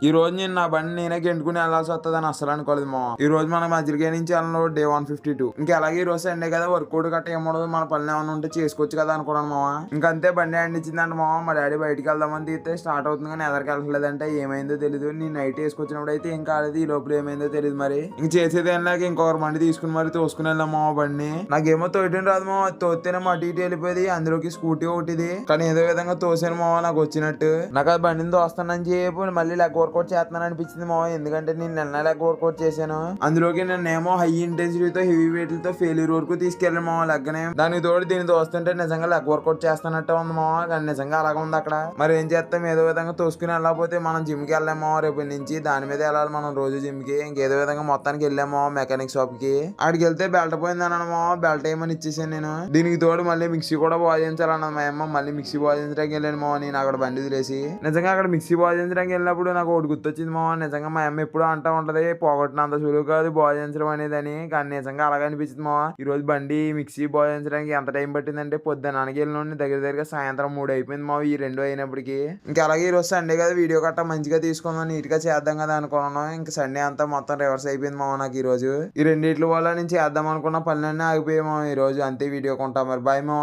ఈ రోజు నేను నా బండి నేనే గెంటుకుని వెళ్ళాల్సి వస్తుందని అసలు అనుకోలేదు మా. ఈ రోజు మనం మజిలికే నుంచి వెళ్ళను డే 152. ఇంకా అలాగే ఈ రోజు సండే కదా, వర్కౌట్ గట్ట ఏమడదు, మన పనులు ఏమైనా ఉంటే చేసుకోవచ్చు కదా అనుకున్నాను మామ. ఇంకంతే బండి హ్యాండ్ ఇచ్చిందంటే మామ, మా డాడీ బయటికి వెళ్దామని తీస్తే స్టార్ట్ అవుతుంది కానీ ఎదరికి వెళ్ళలేదంటే ఏమైందో తెలియదు. నేను నైట్ వేసుకొచ్చినప్పుడు అయితే ఏం కాలేదు, ఈ లోపల ఏమైందో తెలియదు. మరి ఇంక చేసేది ఏం లేక ఇంకొకరు బండి తీసుకుని మరి తోసుకుని వెళ్ళాం మామ బండి. నాకేమో తోయటం రాదు మామ, తోస్తేనే అటు ఇటు వెళ్ళిపోయింది. అందులోకి స్కూటీ ఒకటిది, కానీ ఏదో విధంగా తోసాను మామ నాకు వచ్చినట్టు. నాకు ఆ బండిని తోస్తానని చెప్పి మళ్ళీ లెగ్ వర్కౌట్ చేస్తున్నాను అనిపించింది మామ, ఎందుకంటే నేను నిన్న లెగ్ వర్కౌట్ చేశాను. అందులోకి నేనేమో హై ఇంటెన్సిటీతో హెవీ వెయిట్ తో ఫెయిల్యూర్ వరకు తీసుకెళ్ళాను మామ లెగ్గనే. దానికి తోడు దీన్ని తోస్తుంటే నిజంగా లెగ్ వర్కౌట్ చేస్తున్నట్టే ఉంది మామ, కానీ నిజంగా అలాగే ఉంది అక్కడ. మరి ఏం చేస్తాం, ఏదో విధంగా తోసుకుని వెళ్ళకపోతే మనం జిమ్ కి వెళ్ళాము రేపటి నుంచి, దాని మీద వెళ్ళాలి మనం రోజు జిమ్ కి. ఇంకేదో విధంగా మొత్తానికి వెళ్ళాము మెకానిక్ షాప్ కి. ఆడికి వెళ్తే బెల్ట్ పోయింది అన్నాను మామ, బెల్ట్ ఏమని ఇచ్చేసాను నేను. దీనికి తోడు మళ్ళీ మిక్సీ కూడా బాధించాలన్నది మా అమ్మ, మళ్ళీ మిక్సీ బాధించడానికి వెళ్ళాను మామ నేను అక్కడ బండి వదిలేసి. నిజంగా అక్కడ మిక్సీ బాధించడానికి వెళ్ళినప్పుడు నాకు ఒకటి గుర్తొచ్చింది మామ. నిజంగా మా అమ్మ ఎప్పుడు అంటా ఉంటది, పోగొట్టినంత సులువు కాదు బాధించడం అనేది అని, కానీ నిజంగా అలాగే అనిపించింది మామ. ఈ రోజు బండి మిక్సీ బాధించడానికి ఎంత టైం పట్టిందంటే పొద్దున్న వెళ్ళిన దగ్గర సాయంత్రం 3 అయిపోయింది మావ ఈ 2 అయినప్పటికీ. ఇంకా అలాగే ఈ రోజు సండే కదా, వీడియో కట్ట మంచిగా తీసుకుందాం నీట్ గా చేద్దాం కదా అనుకున్నాను. ఇంకా సండే అంతా మొత్తం రివర్స్ అయిపోయింది మావ నాకు ఈ రోజు. ఈ రెండిట్ల వల్ల నేను చేద్దాం అనుకున్న పనులన్నీ ఆగిపోయాయి మావ ఈ రోజు. అంతే వీడియో కొంటా, మరి బాయ్ మావ.